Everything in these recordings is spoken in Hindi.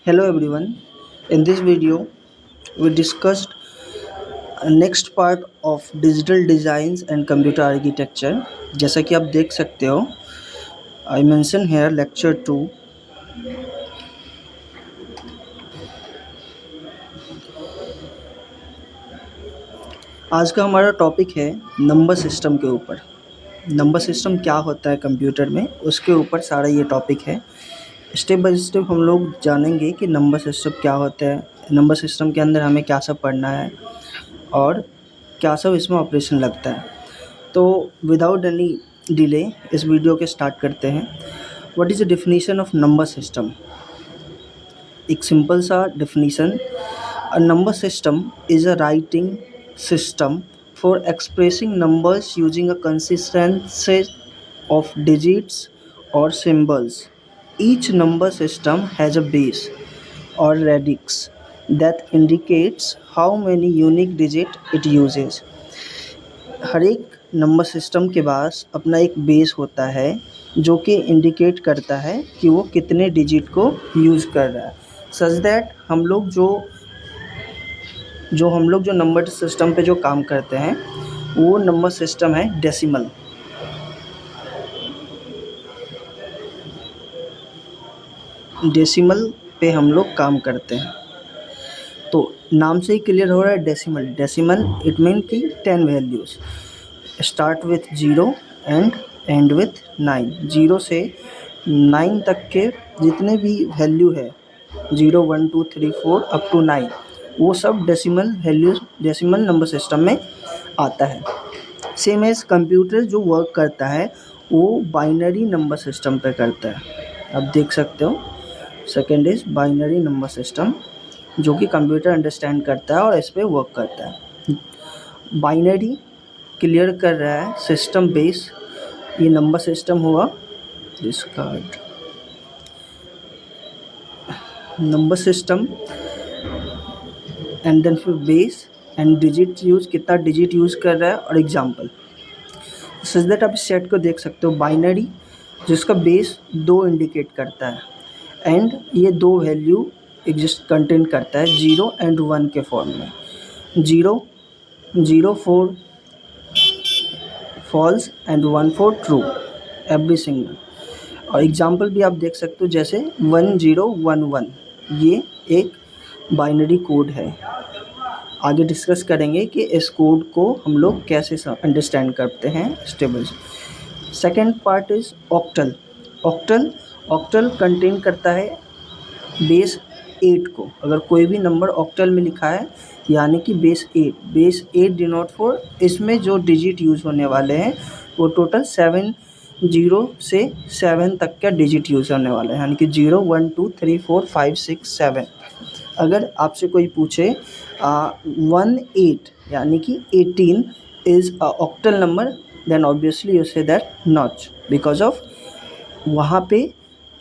Hello everyone. In this video, we discussed next part of digital designs and computer architecture. जैसा कि आप देख सकते हो, I mention here lecture 2. आज का हमारा टॉपिक है नंबर सिस्टम के ऊपर। नंबर सिस्टम क्या होता है कंप्यूटर में, उसके ऊपर सारा ये टॉपिक है। स्टेप बाय स्टेप हम लोग जानेंगे कि नंबर सिस्टम क्या होता है, नंबर सिस्टम के अंदर हमें क्या सब पढ़ना है और क्या सब इसमें ऑपरेशन लगता है। तो विदाउट एनी डिले इस वीडियो के स्टार्ट करते हैं। What is the definition of number system? एक सिंपल सा definition, a number system is a writing system for expressing numbers using a consistent set of digits or symbols. Each number system has a base or radix that indicates how many unique digits it uses. हर एक नंबर सिस्टम के पास अपना एक बेस होता है जो कि इंडिकेट करता है कि वो कितने डिजिट को यूज़ कर रहा है। सच दैट हम लोग जो नंबर सिस्टम पे जो काम करते हैं वो नंबर सिस्टम है डेसिमल। डेसिमल पे हम लोग काम करते हैं। तो नाम से ही क्लियर हो रहा है डेसिमल। डेसिमल इट मीन कि 10 values start with 0 and and with 9। 0 से 9 तक के जितने भी वैल्यू है, 0 1 2 3 4 अप टू 9, वो सब decimal values decimal number system में आता है। सेम एज कंप्यूटर जो वर्क करता है वो बाइनरी नंबर सिस्टम पे करता है। आप देख सकते हो, second is binary number system जो कि कंप्यूटर अंडरस्टैंड करता है और इस पर वर्क करता है। बाइनरी क्लियर कर रहा है सिस्टम बेस, ये नंबर सिस्टम हुआ discard number system and then फिर बेस एंड डिजिट यूज़, कितना डिजिट यूज़ कर रहा है और एग्जाम्पल। सच दैट आप इस सेट को देख सकते हो, बाइनरी जिसका बेस 2 इंडिकेट करता है एंड ये 2 वैल्यू एग्जिस्ट कंटेंट करता है 0 एंड 1 के फॉर्म में। 0 0 4 false and 1 4 true every single. और एग्जांपल भी आप देख सकते हो जैसे 1011, ये एक बाइनरी कोड है। आगे डिस्कस करेंगे कि इस कोड को हम लोग कैसे अंडरस्टैंड करते हैं stable. Second part is octal. Octal contain करता है बेस 8 को। अगर कोई भी नंबर ऑक्टल में लिखा है यानी कि बेस 8 डिनोट फॉर, इसमें जो डिजिट यूज़ होने वाले हैं वो टोटल 0 से 7 तक का डिजिट यूज़ होने वाला है, यानी कि 0 1 2 3 4 5 6 7। अगर आपसे कोई पूछे 18 यानी कि 18 is a octal number, then obviously you say that not, because of वहाँ पे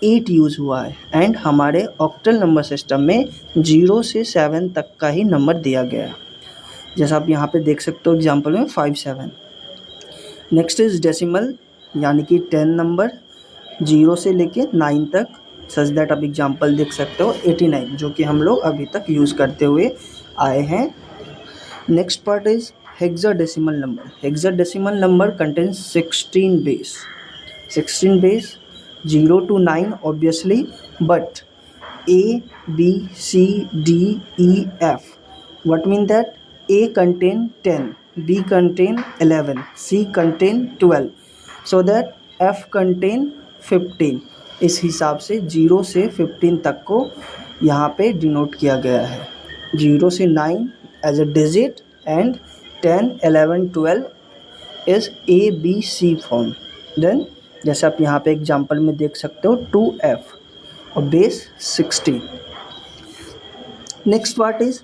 8 यूज़ हुआ है एंड हमारे ऑक्टल नंबर सिस्टम में 0 से 7 तक का ही नंबर दिया गया है, जैसा आप यहाँ पे देख सकते हो एग्जांपल में 5 7। नेक्स्ट इज़ डेसिमल यानी कि 10 नंबर 0 से लेके 9 तक। सच दैट आप एग्जांपल देख सकते हो 89, जो कि हम लोग अभी तक यूज़ करते हुए आए हैं। Next part is hexadecimal number. Hexadecimal number contains 16 base. 16 base 0 to 9 obviously, but A, B, C, D, E, F. What mean that A contain 10, B contain 11, C contain 12, so that F contain 15। इस हिसाब से 0 से 15 तक को यहाँ पे डिनोट किया गया है। 0 से 9 as a digit and 10 11 12 is A B C form. Then जैसे आप यहाँ पे एग्जांपल में देख सकते हो 2F और base 16। Next part is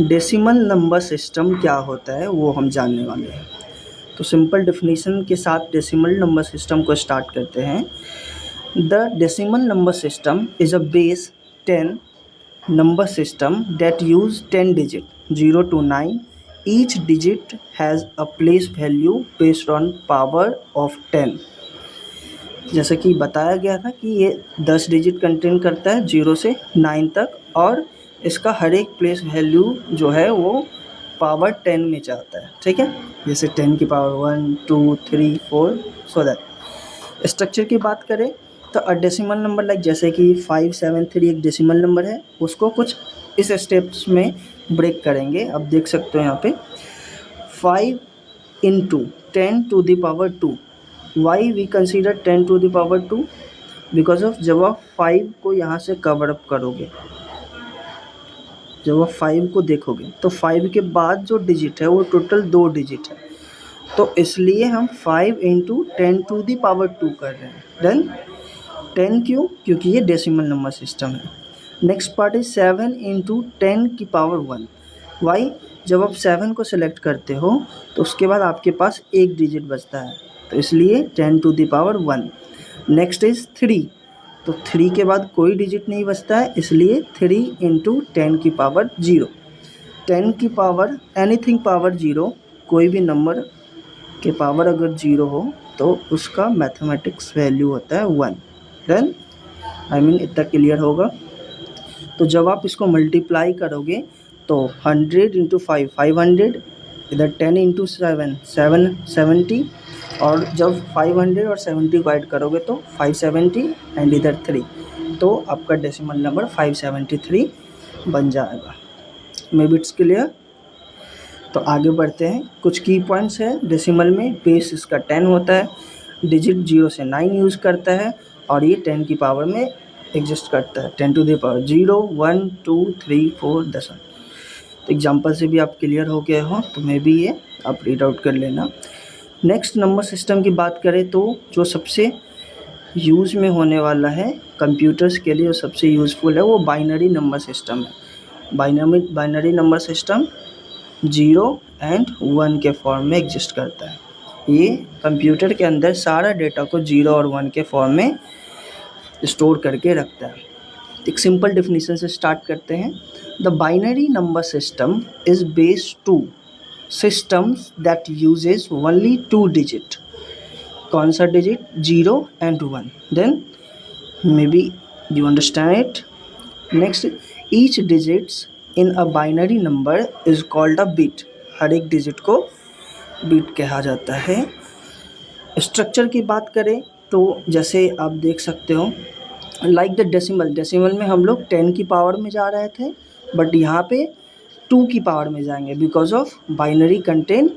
decimal number system क्या होता है वो हम जानने वाले हैं। तो सिंपल डेफिनेशन के साथ डेसिमल नंबर सिस्टम को स्टार्ट करते हैं। The decimal number system is a base 10 number system that use 10 digits 0 to 9. Each digit has a place value based on power of 10. जैसे कि बताया गया था कि ये 10 डिजिट कंटेन करता है 0 से 9 तक, और इसका हर एक प्लेस वैल्यू जो है वो पावर 10 में जाता है, ठीक है। जैसे 10 की पावर 1 2 3 4, सो दैट। स्ट्रक्चर की बात करें तो डेसिमल नंबर लाइक जैसे कि 573 एक डेसिमल नंबर है, उसको कुछ इस स्टेप्स में ब्रेक करेंगे। अब देख सकते हो यहाँ पे 5 into 10 to the power 2. Why we consider 10 to the power 2? Because of जब आप 5 को यहाँ से कवर अप करोगे, जब आप 5 को देखोगे तो 5 के बाद जो डिजिट है वो टोटल 2 डिजिट है, तो इसलिए हम 5 इंटू 10 टू दी पावर 2 कर रहे हैं। देन 10 क्यों? क्योंकि ये डेसिमल नंबर सिस्टम है। नेक्स्ट पार्ट इज 7 इंटू 10 की पावर 1। वाई? जब आप 7 को सिलेक्ट करते हो तो उसके बाद आपके पास एक डिजिट बचता है, तो इसलिए 10 to the power 1। Next is 3, तो 3 के बाद कोई डिजिट नहीं बचता है, इसलिए 3 इंटू 10 की पावर 0। 10 की पावर एनीथिंग पावर 0, कोई भी नंबर के पावर अगर 0 हो तो उसका मैथमेटिक्स वैल्यू होता है 1। देन इतना क्लियर होगा। तो जब आप इसको मल्टीप्लाई करोगे तो 100 इंटू 5 500, इधर 10 इंटू 7 770, और जब 500 और 70 को ऐड करोगे तो 570 एंड इधर 3, तो आपका डेसिमल नंबर 573 बन जाएगा। May be it's clear. तो आगे बढ़ते हैं। कुछ की पॉइंट्स है डेसिमल में। बेस इसका 10 होता है, डिजिट 0 से 9 यूज़ करता है, और ये 10 की पावर में एग्जिस्ट करता है। 10 टू द पावर 0 1 2 3 4 10। तो एग्जाम्पल से भी आप क्लियर हो गए हो, तो मे बी ये आप रीड आउट कर लेना। नेक्स्ट नंबर सिस्टम की बात करें तो जो सबसे यूज़ में होने वाला है कंप्यूटर्स के लिए, जो सबसे यूज़फुल है वो बाइनरी नंबर सिस्टम है। बाइनरी नंबर सिस्टम 0 एंड 1 के फॉर्म में एग्जिस्ट करता है। ये कंप्यूटर के अंदर सारा डेटा को 0 और 1 के फॉर्म में स्टोर करके रखता है। एक सिंपल डेफिनेशन से स्टार्ट करते हैं। The binary number system is based two systems that uses only 2 digit. कौन सा digit? 0 and 1। Then maybe you understand it. Next, each digits in a binary number is called a bit. हर एक डिजिट को बिट कहा जाता है। स्ट्रक्चर की बात करें तो जैसे आप देख सकते हो लाइक द डेसिमल में हम लोग 10 की पावर में जा रहे थे, बट यहाँ पे 2 की पावर में जाएंगे because of binary contain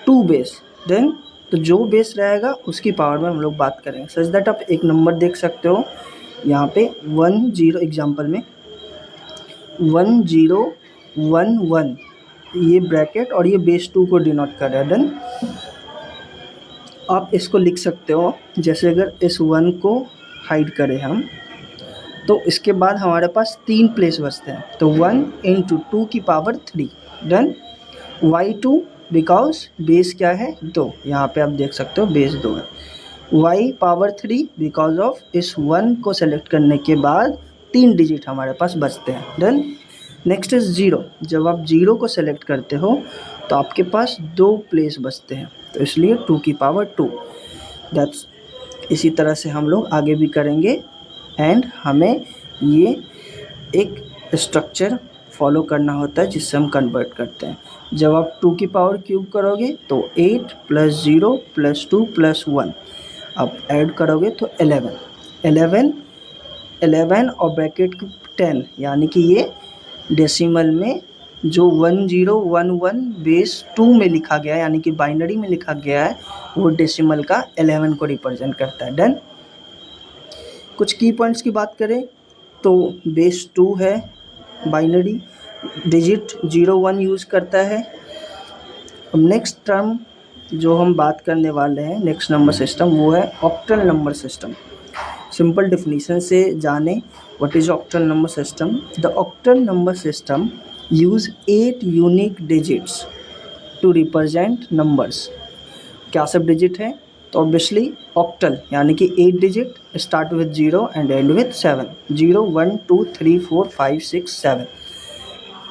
2 base. Then तो जो बेस रहेगा उसकी पावर में हम लोग बात करेंगे। सच दैट आप एक नंबर देख सकते हो यहाँ पे 10 एग्जाम्पल में 1011, ये ब्रैकेट और ये बेस 2 को डिनोट कर रहा है। देन आप इसको लिख सकते हो जैसे अगर इस 1 को हाइड करें हम, तो इसके बाद हमारे पास 3 प्लेस बचते हैं, तो 1 इंटू 2 की power 3। Then y2 because base क्या है 2, यहाँ पे आप देख सकते हो बेस 2 है। y पावर 3 बिकॉज ऑफ इस 1 को सेलेक्ट करने के बाद 3 डिजिट हमारे पास बचते हैं। Then next is 0। जब आप 0 को सेलेक्ट करते हो तो आपके पास 2 प्लेस बचते हैं, तो इसलिए 2 की पावर 2। दैट्स इसी तरह से हम लोग आगे भी करेंगे एंड हमें ये एक स्ट्रक्चर फॉलो करना होता है जिससे हम कन्वर्ट करते हैं। जब आप 2 की पावर क्यूब करोगे तो 8 + 0 + 2 + 1, आप ऐड करोगे तो 11 और ब्रैकेट 10, यानी कि ये डेसिमल में जो 1011 बेस 2 में लिखा गया है, यानी कि बाइनरी में लिखा गया है, वो डेसिमल का 11 को रिप्रेजेंट करता है। डन। कुछ की पॉइंट्स की बात करें तो बेस 2 है, बाइनरी डिजिट 0 1 यूज़ करता है। अब नेक्स्ट टर्म जो हम बात करने वाले हैं नेक्स्ट नंबर सिस्टम, वो है octal number system. Simple definition से जाने what is octal number system. The octal number system use 8 unique digits to represent numbers. क्या सब डिजिट है? तो ऑब्वियसली ऑक्टल यानी कि 8 digit start with 0 and and with 7। 0 1 2 3 4 5 6 7।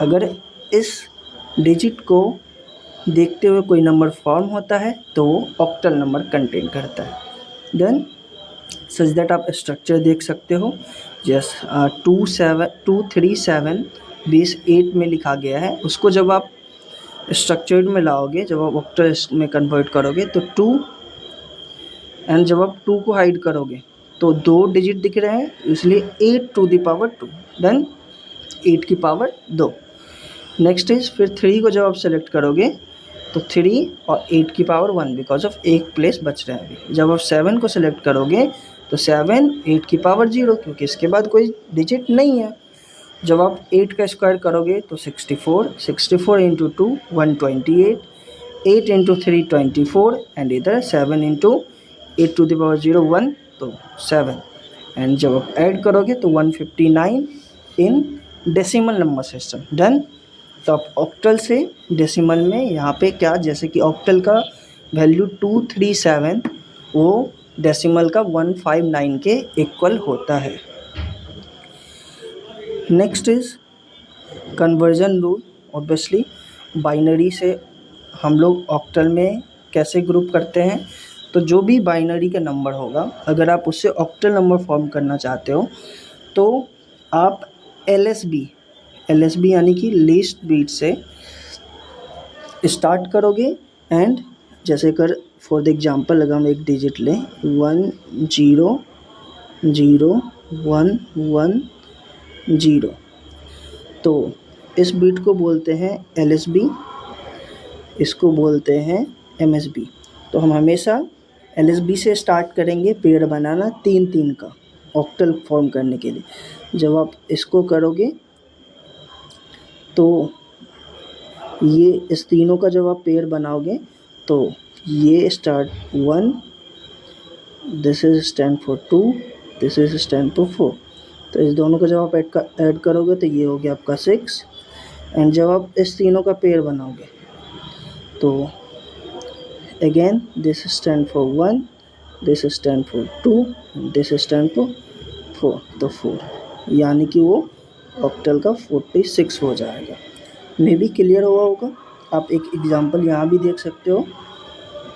अगर इस डिजिट को देखते हुए कोई नंबर फॉर्म होता है तो वो ऑक्टल नंबर कंटेन करता है। देन सच दैट आप स्ट्रक्चर देख सकते हो। यस, 237 बेस 8 में लिखा गया है, उसको जब आप स्ट्रक्चर्ड में लाओगे, जब आप ऑक्टल में कन्वर्ट करोगे तो 2, एंड जब आप 2 को हाइड करोगे तो 2 डिजिट दिख रहे हैं, इसलिए 8 टू द पावर 2, देन 8 की पावर 2। नेक्स्ट इज फिर 3 को जब आप सेलेक्ट करोगे तो 3 और 8 की पावर 1, बिकॉज ऑफ एक प्लेस बच रहा है अभी। जब आप 7 को सेलेक्ट करोगे तो 7 8 की पावर 0, क्योंकि इसके बाद कोई डिजिट नहीं है। जब आप 8 का स्क्वायर करोगे तो 64, 64 इंटू 2 128, 8 इंटू 3 24, एंड इधर 7 इंटू 8 टू द पावर 0 1, तो 7, एंड जब आप ऐड करोगे तो 159 in decimal number system. Done. तो आप ऑक्टल से डेसिमल में यहाँ पे क्या, जैसे कि ऑक्टल का वैल्यू 237 वो डेसिमल का 159 के इक्वल होता है। Next is conversion rule. Obviously binary से हम लोग ऑक्टल में कैसे ग्रुप करते हैं, तो जो भी बाइनरी का नंबर होगा, अगर आप उससे ऑक्टल नंबर फॉर्म करना चाहते हो तो आप LSB यानी कि लीस्ट बीट से स्टार्ट करोगे, एंड जैसे कर फॉर द एग्जांपल अगर हम एक डिजिट लें 1 0 0 1 1 0, तो इस बीट को बोलते हैं LSB, इसको बोलते हैं MSB। तो हम हमेशा LSB से स्टार्ट करेंगे पेड़ बनाना 3 3 का ऑक्टल फॉर्म करने के लिए। जब आप इसको करोगे तो ये इस तीनों का जब आप पेड़ बनाओगे तो ये start 1, this is stand for 2, this is stand for 4। तो इस दोनों को जब आप ऐड करोगे तो ये हो गया आपका 6, एंड जब आप इस तीनों का पेड़ बनाओगे तो again this stand for 1, this stand for 2, this stand for 4, तो 4, यानी कि वो ऑक्टल का 46 हो जाएगा। मे बी क्लियर हुआ होगा। आप एक एग्जांपल यहाँ भी देख सकते हो,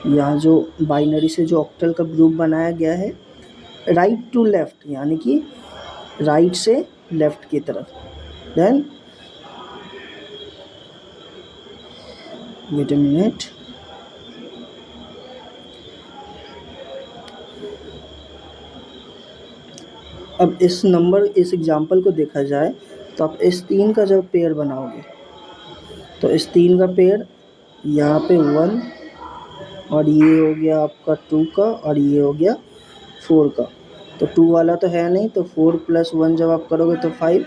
यहाँ जो बाइनरी से जो ऑक्टल का ग्रुप बनाया गया है राइट टू लेफ़्ट, यानी कि राइट से लेफ़्ट की तरफ। देन वेट अ मिनट, अब इस एग्जांपल को देखा जाए तो आप इस 3 का जब पेयर बनाओगे तो इस 3 का पेयर यहाँ पे 1, और ये हो गया आपका 2 का, और ये हो गया 4 का। तो 2 वाला तो है नहीं, तो 4 + 1 जब आप करोगे तो 5,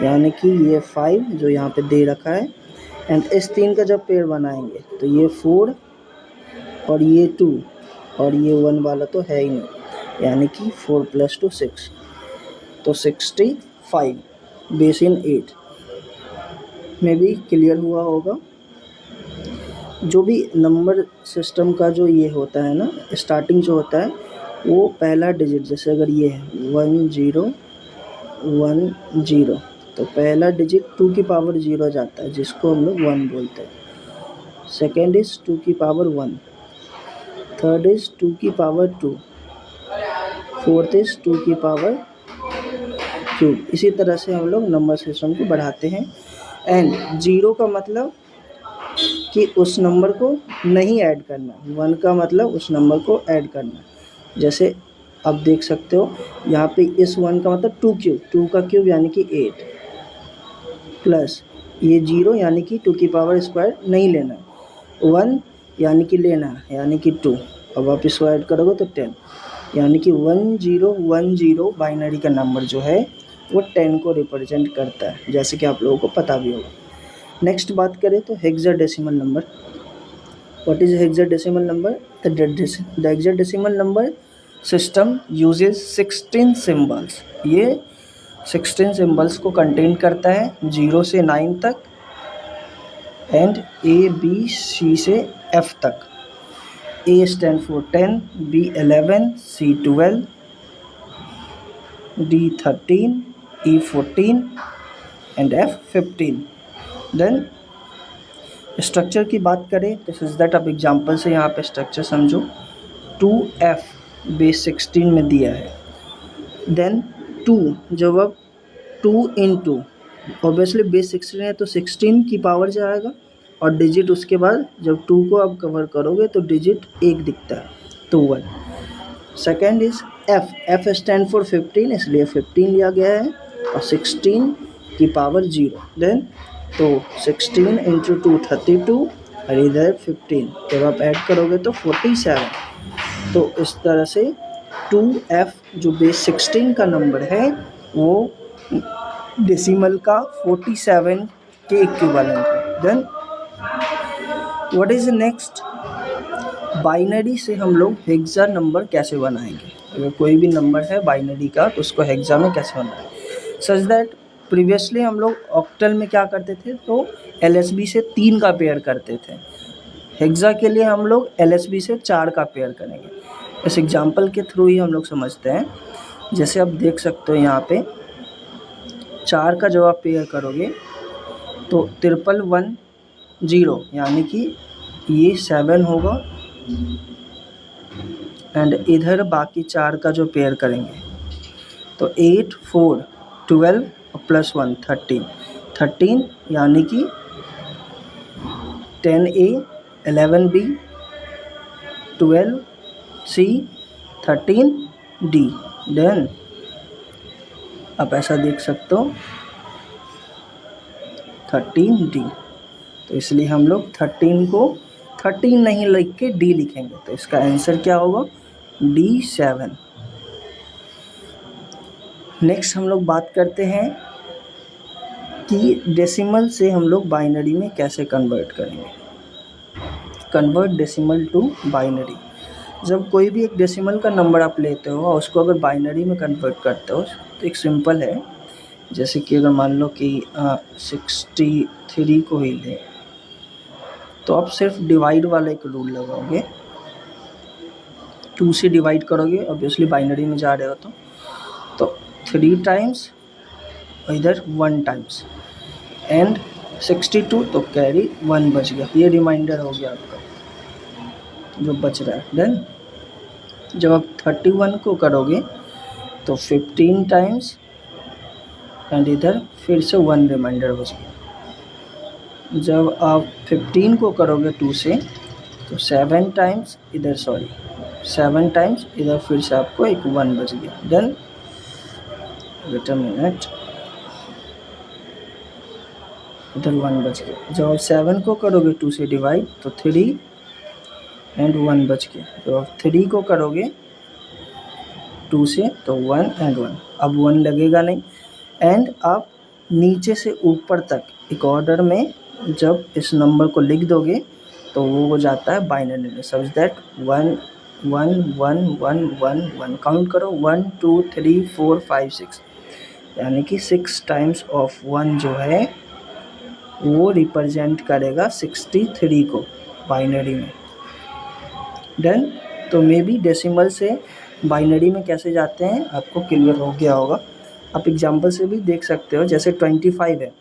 यानी कि ये 5 जो यहाँ पे दे रखा है। एंड इस 3 का जब पेयर बनाएंगे तो ये 4 और ये 2 और ये 1 वाला तो है ही नहीं, यानी कि 4 + 2 6, तो 65 बेस इन 8। में भी क्लियर हुआ होगा। जो भी नंबर सिस्टम का जो ये होता है ना, स्टार्टिंग जो होता है वो पहला डिजिट, जैसे अगर ये है 1 0 1 0, तो पहला डिजिट 2 की पावर 0 जाता है, जिसको हम लोग 1 बोलते हैं। सेकेंड इज़ 2 की पावर 1, थर्ड इज़ 2 की पावर 2, फोर्थ इज़ 2 की पावर क्यूब। इसी तरह से हम लोग नंबर सिस्टम को बढ़ाते हैं। एंड 0 का मतलब कि उस नंबर को नहीं ऐड करना, 1 का मतलब उस नंबर को ऐड करना। जैसे आप देख सकते हो यहाँ पे इस 1 का मतलब 2 क्यूब, 2 का क्यूब यानी कि 8, प्लस ये 0 यानी कि 2 की पावर स्क्वायर नहीं लेना, 1 यानी कि लेना यानी कि 2, अब आप इसको ऐड करोगे तो 10, यानी कि 1010 बाइनरी का नंबर जो है वो 10 को रिप्रेजेंट करता है, जैसे कि आप लोगों को पता भी होगा। नेक्स्ट बात करें तो hexadecimal number. What is hexadecimal number? The hexadecimal number system uses 16 symbols. ये 16 सिम्बल्स को कंटेन करता है, 0 से 9 तक एंड A B C से F तक। A stand for 10, B 11, C 12, D 13, E 14 and F 15। Then structure की बात करें तो इज दैट आप एग्जाम्पल से यहाँ पे स्ट्रक्चर समझो। 2F बेस 16 में दिया है। देन 2, जब अब 2 इंटू, ऑब्वियसली बेस 16 है तो 16 की पावर जाएगा और डिजिट उसके बाद जब 2 को आप कवर करोगे तो डिजिट 1 दिखता है, तो 1। Second is F stand for 15, इसलिए 15 लिया गया है और 16 की पावर 0। देन तो 16 इंटू 2 32 और इधर 15, जब आप ऐड करोगे तो 47। तो इस तरह से 2f जो बेस 16 का नंबर है वो डेसिमल का 47 के इक्विवेलेंट है। Then what is next, binary से हम लोग हेक्सा नंबर कैसे बनाएंगे। अगर कोई भी नंबर है बाइनरी का तो उसको हेक्सा में कैसे बनाएंगे। सच दैट प्रीवियसली हम लोग ऑक्टल में क्या करते थे, तो LSB से 3 का पेयर करते थे। हेक्सा के लिए हम लोग LSB से 4 का पेयर करेंगे। इस एग्जांपल के थ्रू ही हम लोग समझते हैं। जैसे आप देख सकते हो यहाँ पे 4 का जब आप पेयर करोगे तो 11110, यानी कि ये 7 होगा एंड इधर बाकी 4 का जो पेयर करेंगे तो 8 4 12 और प्लस 1 13 यानी कि 10A 11B 12C 13D। Then आप ऐसा देख सकते हो 13D, तो इसलिए हम लोग 13 को 13 नहीं लिख के D लिखेंगे, तो इसका आंसर क्या होगा D7। नेक्स्ट हम लोग बात करते हैं कि डेसिमल से हम लोग बाइनरी में कैसे कन्वर्ट करेंगे। कन्वर्ट डेसिमल टू बाइनरी, जब कोई भी एक डेसिमल का नंबर आप लेते हो और उसको अगर बाइनरी में कन्वर्ट करते हो तो एक सिंपल है, जैसे कि अगर मान लो कि 63 को ही ले तो आप सिर्फ डिवाइड वाला एक रूल लगाओगे, 2 से डिवाइड करोगे, ऑब्वियसली बाइनरी में जा रहे हो तो 3 टाइम्स इधर 1 टाइम्स एंड 62 तो कैरी 1 बच गया, ये रिमाइंडर हो गया आपका जो बच रहा है। देन जब आप 31 को करोगे तो 15 टाइम्स एंड इधर फिर से 1 रिमाइंडर बच गया। जब आप 15 को करोगे 2 से तो 7 टाइम्स इधर 7 टाइम्स इधर फिर से आपको एक 1 बच गया। देन वेट अ मिनट, इधर 1 बच गया। जब आप 7 को करोगे 2 से डिवाइड तो 3 एंड 1 बच गया। जब आप 3 को करोगे 2 से तो 1 एंड 1, अब 1 लगेगा नहीं। एंड आप नीचे से ऊपर तक एक ऑर्डर में जब इस नंबर को लिख दोगे तो वो हो जाता है बाइनरी में, सच दैट 1 1 1 1 1 1 काउंट करो 1 2 3 4 5 6, यानी कि 6 टाइम्स ऑफ 1 जो है वो रिप्रेजेंट करेगा 63 को बाइनरी में। डन। तो मे बी डेसिमल से बाइनरी में कैसे जाते हैं आपको क्लियर हो गया होगा। आप एग्जांपल से भी देख सकते हो, जैसे 25 है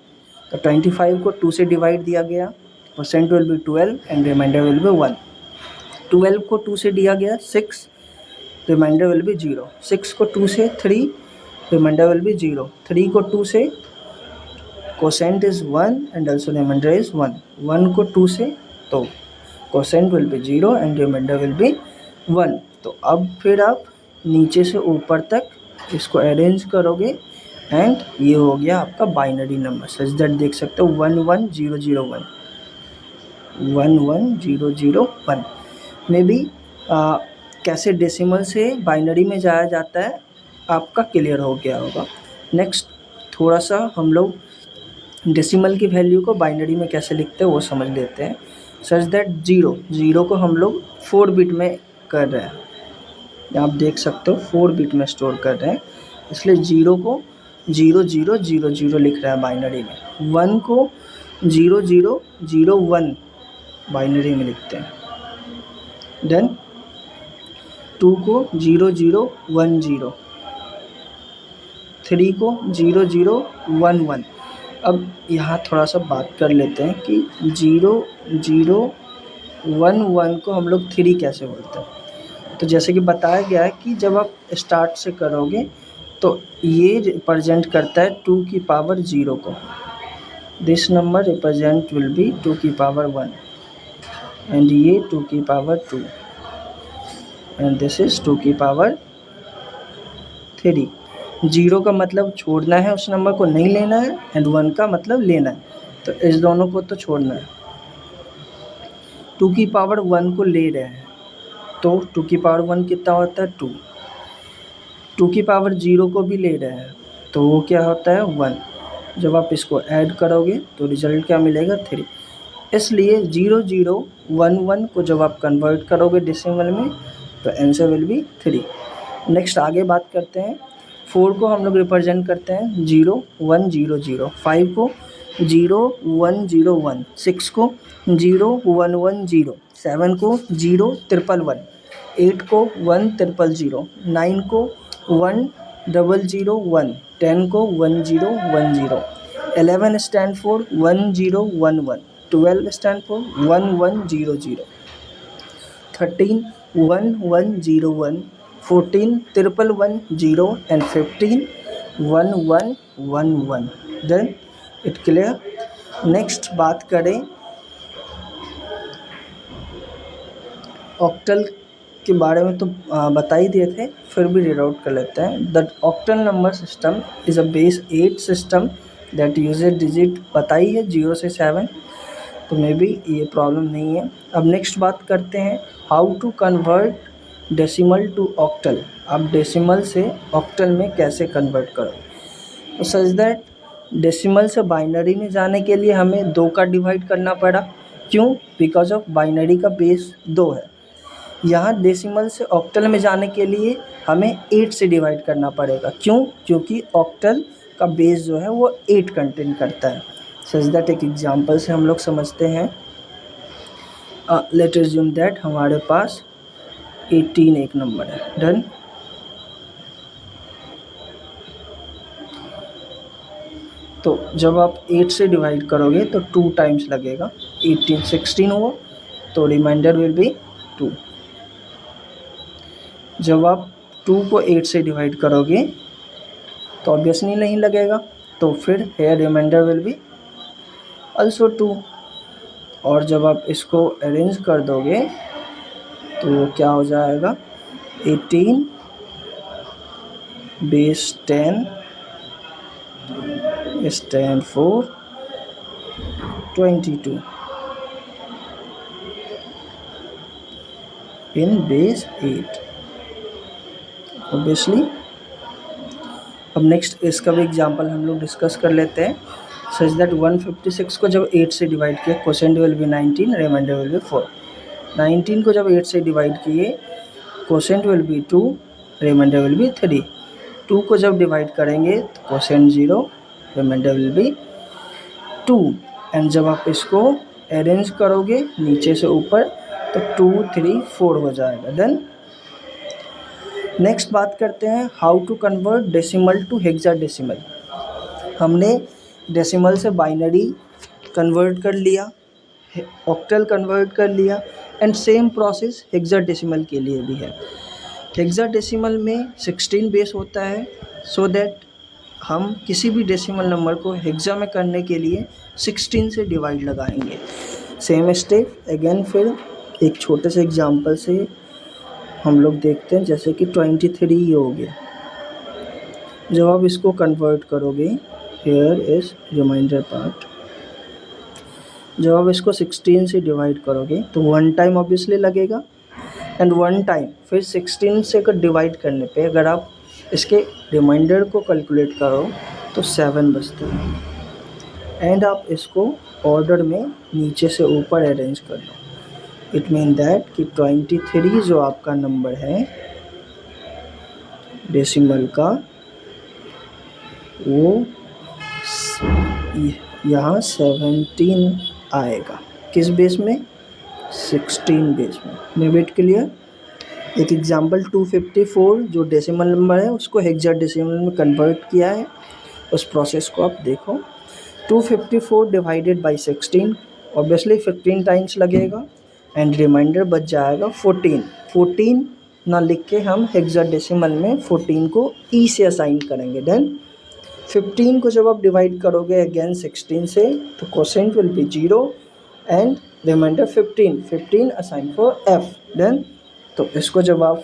तो 25 को 2 से डिवाइड दिया गया, percent will be 12 and reminder will be 1। 12 को 2 से दिया गया 6, रिमाइंडर विल बी 0। 6 को 2 से 3, रिमाइंडर विल बी 0। 3 को 2 से quotient is 1 and also reminder is 1। 1 को 2 से तो quotient will be 0 and reminder will be 1। तो अब फिर आप नीचे से ऊपर तक इसको अरेंज करोगे एंड ये हो गया आपका बाइनरी नंबर। सच दैट देख सकते हो 11001 11001 मे बी कैसे डेसिमल से बाइनरी में जाया जाता है आपका क्लियर हो गया होगा। नेक्स्ट थोड़ा सा हम लोग डेसिमल की वैल्यू को बाइनरी में कैसे लिखते हैं वो समझ लेते हैं। सच दैट 0 को हम लोग 4 बिट में कर रहे हैं, आप देख सकते हो 4 बिट में स्टोर कर रहे हैं, इसलिए 0 को 0000 लिख रहा है बाइनरी में। 1 को 0001 बाइनरी में लिखते हैं। देन 2 को 0010, 3 को 0011। अब यहाँ थोड़ा सा बात कर लेते हैं कि 0011 को हम लोग 3 कैसे बोलते हैं। तो जैसे कि बताया गया है कि जब आप स्टार्ट से करोगे तो ये रिप्रेजेंट करता है 2 की पावर 0 को। This number represent will be 2 की पावर 1 एंड ये 2 की पावर 2 एंड दिस इज 2 की पावर 3। 0 का मतलब छोड़ना है, उस नंबर को नहीं लेना है, एंड 1 का मतलब लेना है, तो इस दोनों को तो छोड़ना है। 2 की पावर 1 को ले रहे हैं तो 2 की पावर 1 कितना होता है 2। 2 की पावर 0 को भी ले रहे हैं तो वो क्या होता है 1। जब आप इसको ऐड करोगे तो रिजल्ट क्या मिलेगा 3। इसलिए 0 0 1 1 को जब आप कन्वर्ट करोगे डेसिमल में तो आंसर विल बी 3। नेक्स्ट आगे बात करते हैं। 4 को हम लोग रिप्रेजेंट करते हैं 0 1 0 0, 5 को 0 1 0 1, 6 को 0 1 1 0, 7 को 0 1 1, 8 को 1 0 0, 9 को 1 0 0 1, 10 को 1 0 1 0, 11 stand for 1 0 1 1, 12 stand for 1 1 0 0, 13 1 1 0 1, 14 1 1 0 and 15 1 1 1 1। Then it clear. Next बात करें ऑक्टल के बारे में तो बता ही दिए थे, फिर भी रीड आउट कर लेते हैं। The octal number system is a base 8 system that usage digit पता ही है 0 से 7, तो मे बी ये प्रॉब्लम नहीं है। अब नेक्स्ट बात करते हैं how to convert decimal to octal. अब डेसिमल से ऑक्टल में कैसे कन्वर्ट करो, तो सच दैट डेसिमल से बाइनरी में जाने के लिए हमें 2 का डिवाइड करना पड़ा। क्यों? बिकॉज ऑफ बाइनरी का बेस 2 है। यहाँ डेसिमल से ऑक्टल में जाने के लिए हमें 8 से डिवाइड करना पड़ेगा। क्यों? क्योंकि ऑक्टल का बेस जो है वो 8 कंटेन करता है। सच दैट एक एग्जांपल से हम लोग समझते हैं। लेट अज्यूम दैट हमारे पास 18 एक नंबर है। डन। तो जब आप 8 से डिवाइड करोगे तो 2 टाइम्स लगेगा। 18 16 हुआ तो रिमाइंडर विल बी 2। जब आप 2 को 8 से डिवाइड करोगे तो ऑब्वियसली नहीं लगेगा, तो फिर here reminder will be also 2। और जब आप इसको अरेंज कर दोगे तो क्या हो जाएगा 18 base 10 stand for 22 in base 8 obviously. अब नेक्स्ट इसका भी एग्जांपल हम लोग डिस्कस कर लेते हैं। सच दैट 156 को जब 8 से डिवाइड किया quotient will be 19, reminder will be 4। 19 को जब 8 से डिवाइड किए quotient will be 2, reminder will be 3। 2 को जब डिवाइड करेंगे तो quotient 0, reminder will be 2। And जब आप इसको अरेंज करोगे नीचे से ऊपर तो 2 3 4 हो जाएगा। देन नेक्स्ट बात करते हैं how to convert decimal to hexadecimal. हमने डेसिमल से बाइनरी कन्वर्ट कर लिया, ऑक्टल कन्वर्ट कर लिया, एंड सेम प्रोसेस हेक्साडेसिमल के लिए भी है। हेक्साडेसिमल में 16 बेस होता है, सो दैट हम किसी भी डेसिमल नंबर को हेक्सा में करने के लिए 16 से डिवाइड लगाएंगे। सेम स्टेप अगेन फिर एक छोटे से एग्जांपल से हम लोग देखते हैं, जैसे कि 23 हो गया। जब आप इसको कन्वर्ट करोगे, हेयर इज रिमाइंडर पार्ट, जब आप इसको 16 से डिवाइड करोगे तो 1 टाइम ऑब्वियसली लगेगा, एंड 1 टाइम फिर 16 से डिवाइड करने पे अगर आप इसके रिमाइंडर को कैलकुलेट करो तो 7 बचता है। एंड आप इसको ऑर्डर में नीचे से ऊपर अरेंज कर लो। इट मीन दैट कि 23 जो आपका नंबर है डेसिमल का, वो यहाँ 17 आएगा। किस बेस में? 16 बेस में। May it clear. एक एग्जांपल 254 जो डेसिमल नंबर है उसको हेक्साडेसिमल में कन्वर्ट किया है, उस प्रोसेस को आप देखो। 254 डिवाइडेड बाई 16 ऑब्वियसली 15 टाइम्स लगेगा, एंड रिमाइंडर बच जाएगा 14। 14 ना लिख के हम हेक्साडेसिमल में 14 को ई से असाइन करेंगे। देन 15 को जब आप डिवाइड करोगे अगेन 16 से तो quotient will be 0 and reminder 15 assign for F. Then तो इसको जब आप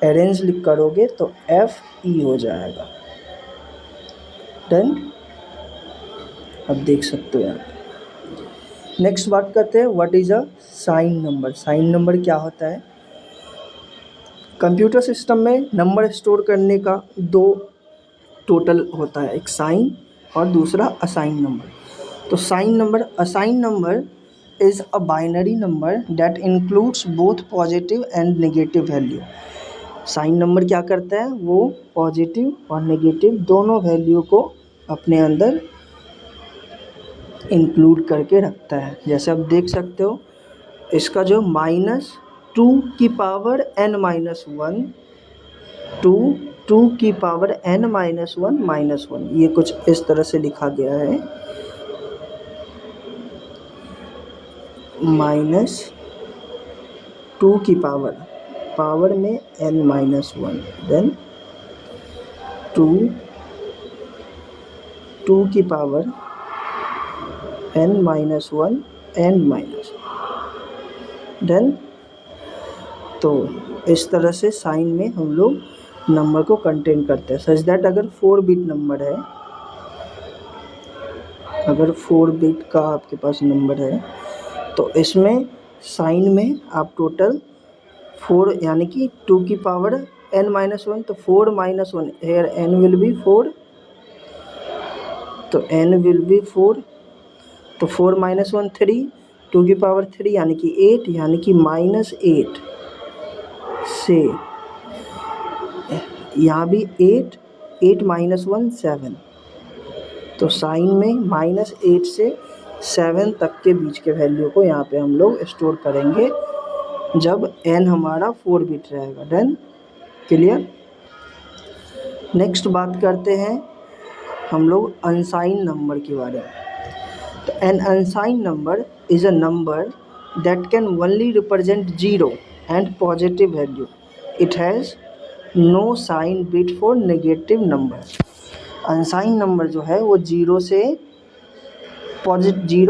अरेंज लिख करोगे तो एफ ई हो जाएगा। देन अब देख सकते हो यहाँ। नेक्स्ट बात करते हैं what is a sign number. Sign number क्या होता है? कंप्यूटर सिस्टम में नंबर स्टोर करने का दो टोटल होता है, एक साइन और दूसरा असाइन नंबर। तो sign number, assign number is a binary number that includes both positive and negative value. Sign number क्या करता है? वो पॉजिटिव और नेगेटिव दोनों वैल्यू को अपने अंदर इंक्लूड करके रखता है। जैसे आप देख सकते हो इसका जो -2 की पावर n-1 2 की पावर n-1 ये कुछ इस तरह से लिखा गया है। -2 की पावर में n-1 देन 2 की पावर n-1 देन तो इस तरह से साइन में हम लोग नंबर को कंटेन करते हैं। सच दैट अगर 4 बिट नंबर है, अगर 4 बिट का आपके पास नंबर है तो इसमें साइन में आप टोटल 4 यानी कि 2 की पावर n-1 तो 4 - 1 हेयर n विल बी 4 तो n विल बी 4 तो 4 - 1 3 2 की पावर 3 यानी कि 8 यानी कि -8 से यहाँ भी 8 -1 7 तो साइन में -8 से 7 तक के बीच के वैल्यू को यहाँ पे हम लोग स्टोर करेंगे जब n हमारा 4 बिट रहेगा। Then clear. नेक्स्ट बात करते हैं हम लोग अनसाइन नंबर के बारे में। तो an unsigned number is a number that can only represent 0 and positive value. It has no sign bit for negative number. Unsigned number जो है वो 0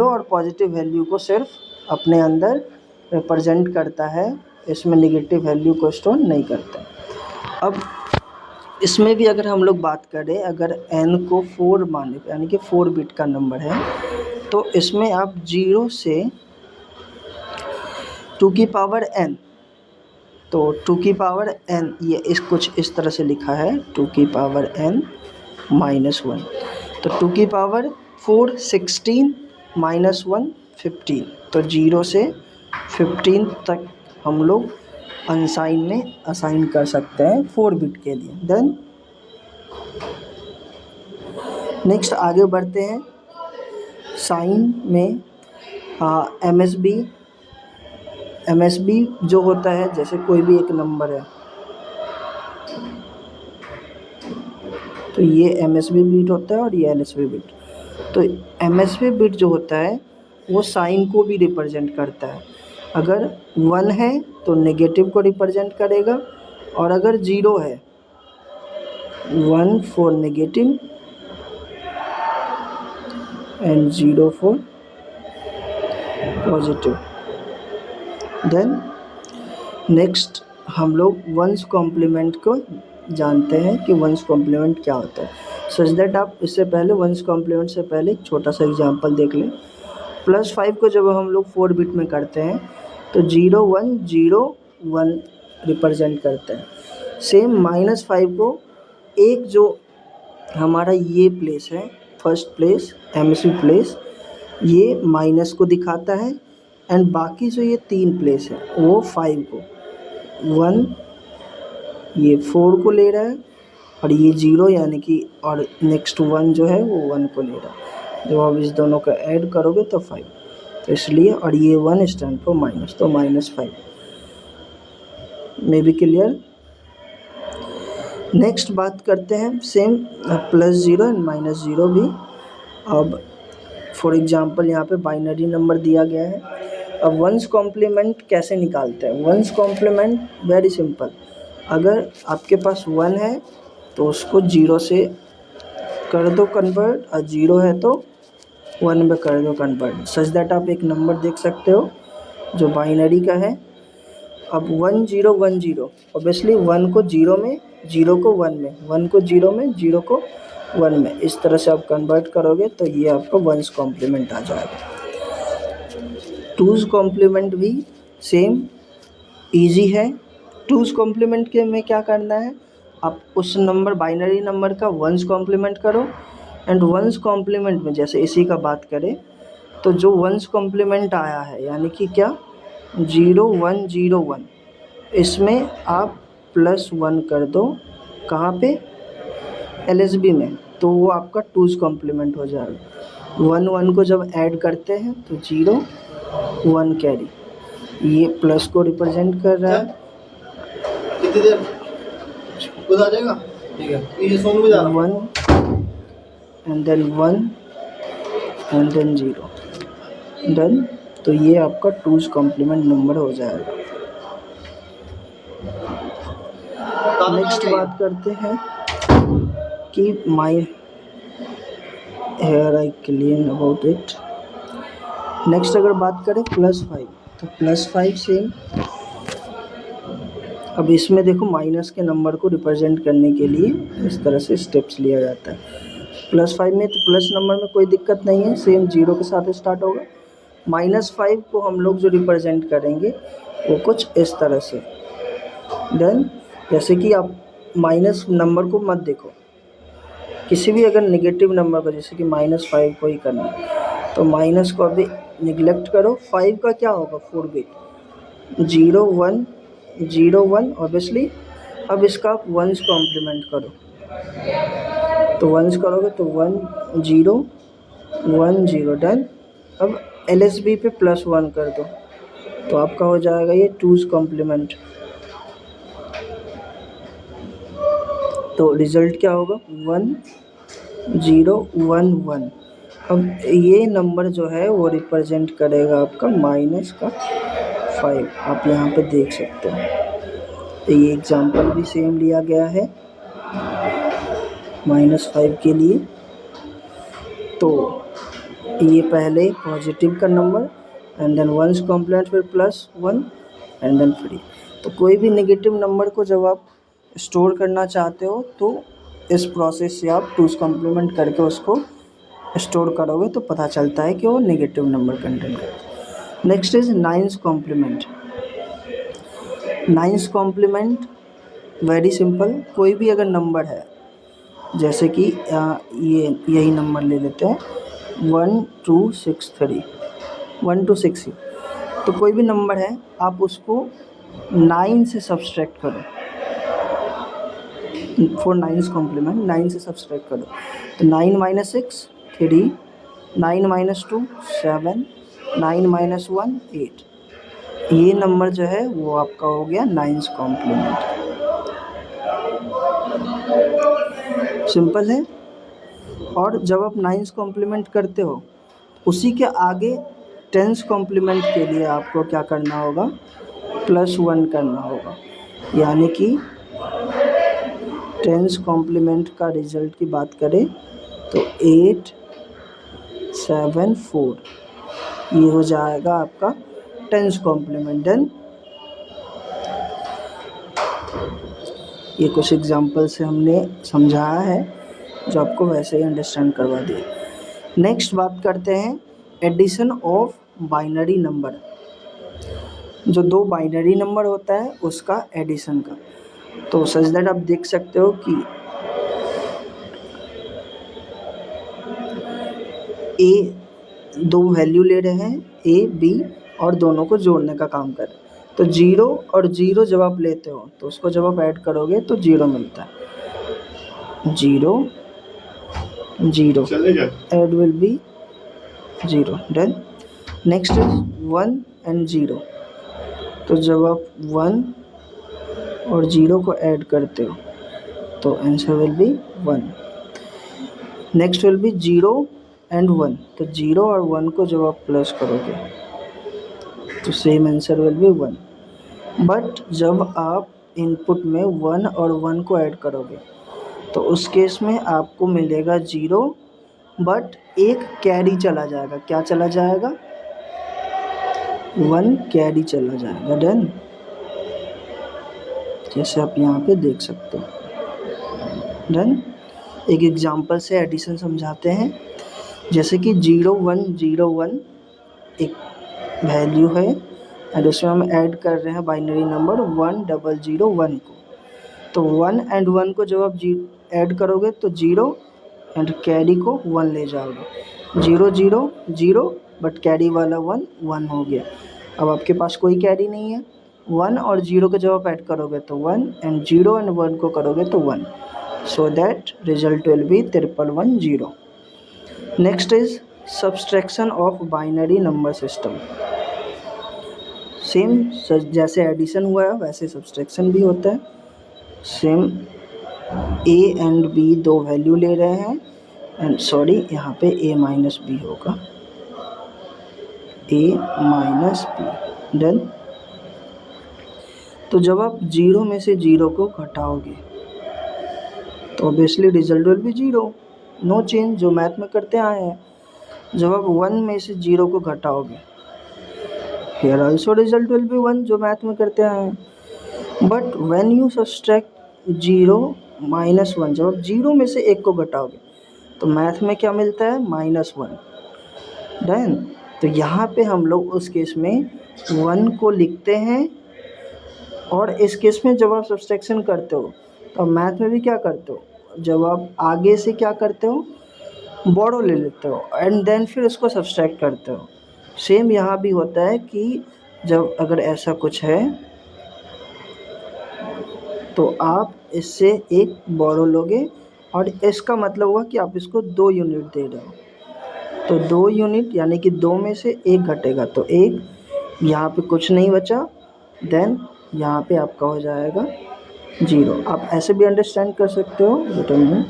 और पॉजिटिव वैल्यू को सिर्फ अपने अंदर रिप्रेजेंट करता है, इसमें नेगेटिव वैल्यू को स्टोर नहीं करता। अब इसमें भी अगर हम लोग बात करें, अगर n को 4 माने यानी कि 4 बिट का नंबर है तो इसमें आप 0 से 2 की पावर n, तो 2 की पावर n ये कुछ इस तरह से लिखा है 2 की पावर n -1 तो 2 की पावर 4 16 -1 15 तो 0 से 15 तक हम लोग अनसाइन में असाइन कर सकते हैं 4 बिट के लिए। देन नेक्स्ट आगे बढ़ते हैं। साइन में MSB जो होता है, जैसे कोई भी एक नंबर है तो ये MSB बिट होता है और ये LSB बिट। तो MSB बिट जो होता है वो साइन को भी रिप्रेजेंट करता है। अगर 1 है तो नेगेटिव को रिप्रेजेंट करेगा और अगर 0 है 1 for negative and 0 for positive. Then next हम लोग वंस कॉम्प्लीमेंट को जानते हैं कि वंस कॉम्प्लीमेंट क्या होता है। सच दैट आप इससे पहले वंस कॉम्प्लीमेंट से पहले एक छोटा सा एग्जांपल देख लें। +5 को जब हम लोग 4 बिट में करते हैं तो 0 1 0 1 रिप्रेजेंट करते हैं। सेम -5 को एक जो हमारा ये प्लेस है फर्स्ट प्लेस MSB प्लेस, ये माइनस को दिखाता है एंड बाकी जो ये 3 प्लेस है वो 5 को 1 ये 4 को ले रहा है और ये 0 यानी कि और नेक्स्ट 1 जो है वो 1 को ले रहा है। जब आप इस दोनों को ऐड करोगे तो 5, तो इसलिए और ये 1 स्टैंड फॉर माइनस, तो -5 मे बी क्लियर। नेक्स्ट बात करते हैं सेम +0 एंड -0 भी। अब फॉर एग्जांपल यहाँ पे बाइनरी नंबर दिया गया है। अब वंस कॉम्प्लीमेंट कैसे निकालते हैं? One's complement very simple. अगर आपके पास 1 है तो उसको 0 से कर दो कन्वर्ट, और 0 है तो 1 में कर दो कन्वर्ट, सच दैट आप एक नंबर देख सकते हो जो बाइनरी का है। अब 1 0 1 0, ऑब्वियसली 1 को 0 में, 0 को 1 में, 1 को 0 में, 0 को 1 में, इस तरह से आप कन्वर्ट करोगे तो ये आपका 1's कॉम्प्लीमेंट आ जाएगा। 2's कॉम्प्लीमेंट भी सेम इजी है। 2's कॉम्प्लीमेंट के में क्या करना है, आप उस नंबर बाइनरी नंबर का 1's कॉम्प्लीमेंट करो, एंड 1's कॉम्प्लीमेंट में जैसे इसी का बात करें तो जो 1's कॉम्प्लीमेंट आया है यानी कि क्या 0 1 0 1, इसमें आप +1 कर दो, कहाँ पे, LSB में, तो वो आपका 2's कॉम्प्लीमेंट हो जाएगा। 1 1 को जब ऐड करते हैं तो 0 1 कैरी, ये प्लस को रिप्रेजेंट कर रहा है। कितनी देर खुद आ जाएगा, ठीक है, ये सोने में जा रहा हूं। 1 and then 1 and then 0, done. तो ये आपका 2's कॉम्प्लीमेंट नंबर हो जाएगा। नेक्स्ट बात करते हैं कि here I clean about it. Next अगर बात करें +5, तो +5 सेम। अब इसमें देखो माइनस के नंबर को रिप्रेजेंट करने के लिए इस तरह से स्टेप्स लिया जाता है। +5 में तो प्लस नंबर में कोई दिक्कत नहीं है, सेम 0 के साथ स्टार्ट होगा। -5 को हम लोग जो रिप्रेजेंट करेंगे वो कुछ इस तरह से, देन जैसे कि आप माइनस नंबर को मत देखो, किसी भी अगर नेगेटिव नंबर को, जैसे कि -5 को ही करना है तो माइनस को अभी निगलेक्ट करो। 5 का क्या होगा 4 बिट, 0 1 0 1 ऑब्वियसली। अब इसका आप 1's कॉम्प्लीमेंट करो, तो 1's करोगे तो 1 0 1 0, डन। अब LSB पे +1 कर दो तो आपका हो जाएगा ये 2's कॉम्प्लीमेंट। तो रिज़ल्ट क्या होगा 1 0 1 1। अब ये नंबर जो है वो रिप्रेजेंट करेगा आपका -5, आप यहाँ पे देख सकते हो। तो ये एग्जांपल भी सेम लिया गया है -5 के लिए। तो ये पहले पॉजिटिव का number and then 1's complement, फिर +1 एंड देन 3। तो कोई भी नेगेटिव नंबर को जब आप स्टोर करना चाहते हो तो इस प्रोसेस से आप 2's कॉम्प्लीमेंट करके उसको स्टोर करोगे तो पता चलता है कि वो नेगेटिव नंबर कंटेन करता है। Next is 9's complement. 9's complement very simple, कोई भी अगर नंबर है, जैसे कि ये यही नंबर ले लेते हैं 1 2 6 3, 1 2 6 ही, तो कोई भी नंबर है आप उसको 9 से सब्सट्रैक्ट करो, फॉर 9's कॉम्प्लीमेंट 9 से सब्सट्रैक्ट करो, तो 9 - 6 3, 9 - 2 7, 9 - 1 8, ये नंबर जो है वो आपका हो गया 9's कॉम्प्लीमेंट। सिंपल है। और जब आप 9's कॉम्प्लीमेंट करते हो उसी के आगे 10's कॉम्प्लीमेंट के लिए आपको क्या करना होगा, +1 करना होगा, यानी कि 10's कॉम्प्लीमेंट का रिज़ल्ट की बात करें तो 8 7 4, ये हो जाएगा आपका 10's कॉम्प्लीमेंट। देन ये कुछ एग्जांपल से हमने समझाया है जो आपको वैसे ही अंडरस्टैंड करवा दिए। नेक्स्ट बात करते हैं एडिशन ऑफ बाइनरी नंबर, जो 2 बाइनरी नंबर होता है उसका एडिशन का। तो सच दैट आप देख सकते हो कि ए 2 वैल्यू ले रहे हैं A B और दोनों को जोड़ने का काम कर रहे हैं, तो 0 और 0 जब आप लेते हो तो उसको जब आप ऐड करोगे तो 0 मिलता है, 0 0 add will be 0, done. Next is 1 and 0, तो जब आप 1 और 0 को ऐड करते हो तो answer will be 1। Next will be 0 and 1, तो 0 और 1 को जब आप प्लस करोगे तो same answer will be 1। But जब आप इनपुट में 1 और 1 को ऐड करोगे तो उस केस में आपको मिलेगा 0, बट एक कैरी चला जाएगा। क्या चला जाएगा? 1 कैरी चला जाएगा। डन, जैसे आप यहाँ पे देख सकते हो। डन, एक एग्जांपल से एडिशन समझाते हैं। जैसे कि 0101 एक वैल्यू है एंड उसमें हम ऐड कर रहे हैं बाइनरी नंबर 1001 को। तो 1 एंड 1 को जब आप ऐड करोगे तो 0 एंड कैरी को 1 ले जाओगे। 0 0 0, बट कैरी वाला 1 1 हो गया। अब आपके पास कोई कैरी नहीं है। 1 और 0 को जब आप ऐड करोगे तो 1 एंड 0 एंड 1 को करोगे तो 1, so that result will B 11110। Next is subtraction of binary number system. Same जैसे एडिशन हुआ है वैसे सब्सट्रैक्शन भी होता है। सेम a एंड b दो वैल्यू ले रहे हैं एंड सॉरी यहाँ पे a माइनस b होगा, a माइनस b। डन, तो जब आप 0 में से 0 को घटाओगे तो obviously result will be 0, no change, जो मैथ में करते आए हैं। जब आप 1 में से 0 को घटाओगे here also result will be 1, जो मैथ में करते आए हैं। But when you subtract 0 minus 1, जब आप 0 में से 1 को घटाओगे तो मैथ में क्या मिलता है? -1। डन, तो यहाँ पे हम लोग उस केस में 1 को लिखते हैं, और इस केस में जब आप सब्सट्रैक्शन करते हो तो आप मैथ में भी क्या करते हो? जब आप आगे से क्या करते हो? बोरो ले लेते हो एंड देन फिर उसको सब्सट्रैक्ट करते हो। सेम यहाँ भी होता है कि जब अगर ऐसा कुछ है तो आप इससे एक बोरो लोगे और इसका मतलब हुआ कि आप इसको 2 यूनिट दे रहे हो, तो 2 यूनिट यानी कि 2 में से 1 घटेगा तो 1, यहाँ पे कुछ नहीं बचा, देन यहाँ पे आपका हो जाएगा 0। आप ऐसे भी अंडरस्टैंड कर सकते हो, वेट अ मिनट,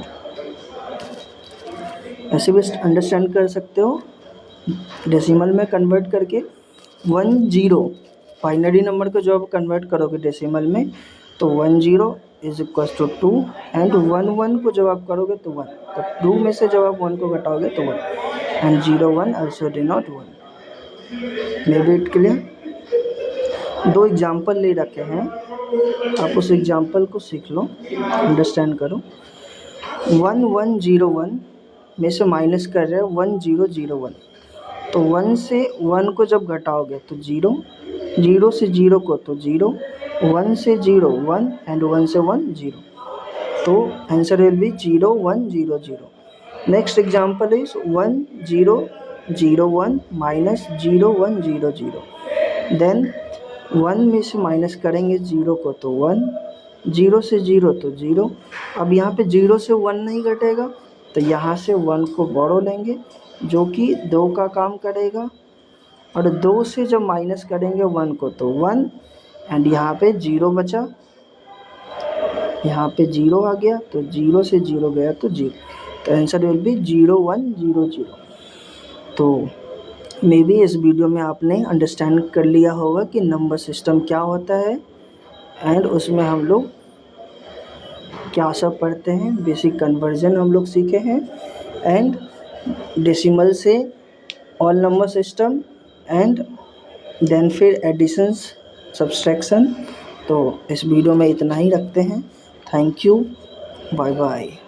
ऐसे भी अंडरस्टैंड कर सकते हो डेसिमल में कन्वर्ट करके। 10 बाइनरी नंबर को जब आप कन्वर्ट करोगे डेसिमल में तो 10 इज इक्वल टू 2 एंड 11 को जब आप करोगे तो 1, तो 2 में से जब आप 1 को घटाओगे तो 1 and 0 1 also denote 1। May be it clear? 2 example ले रखे हैं, आप उस एग्जाम्पल को सीख लो, अंडरस्टैंड करो। 1101 में से माइनस कर रहे हैं 1001, तो 1 से 1 को जब घटाओगे तो 0, 0 से 0 को तो 0, 1 से 0 1 एंड 1 से 1 0, तो answer will be 0 1 0 0। Next example is 1001 minus 0 1 0 0, then 1 में से माइनस करेंगे 0 को तो 1, 0 से 0 तो 0। अब यहाँ पे 0 से 1 नहीं घटेगा तो यहाँ से 1 को बोरो लेंगे जो कि 2 का काम करेगा, और 2 से जब माइनस करेंगे 1 को तो 1 एंड यहाँ पे 0 बचा, यहाँ पे 0 आ गया तो 0 से 0 गया तो 0, तो आंसर विल बी 0 1 0 0। तो मे बी इस वीडियो में आपने अंडरस्टैंड कर लिया होगा कि नंबर सिस्टम क्या होता है एंड उसमें हम लोग क्या सब पढ़ते हैं। बेसिक कन्वर्जन हम लोग सीखे हैं एंड डेसिमल से all number system and then फिर एडिशंस, सब्सट्रैक्शन। तो इस वीडियो में इतना ही रखते हैं। Thank you, bye bye.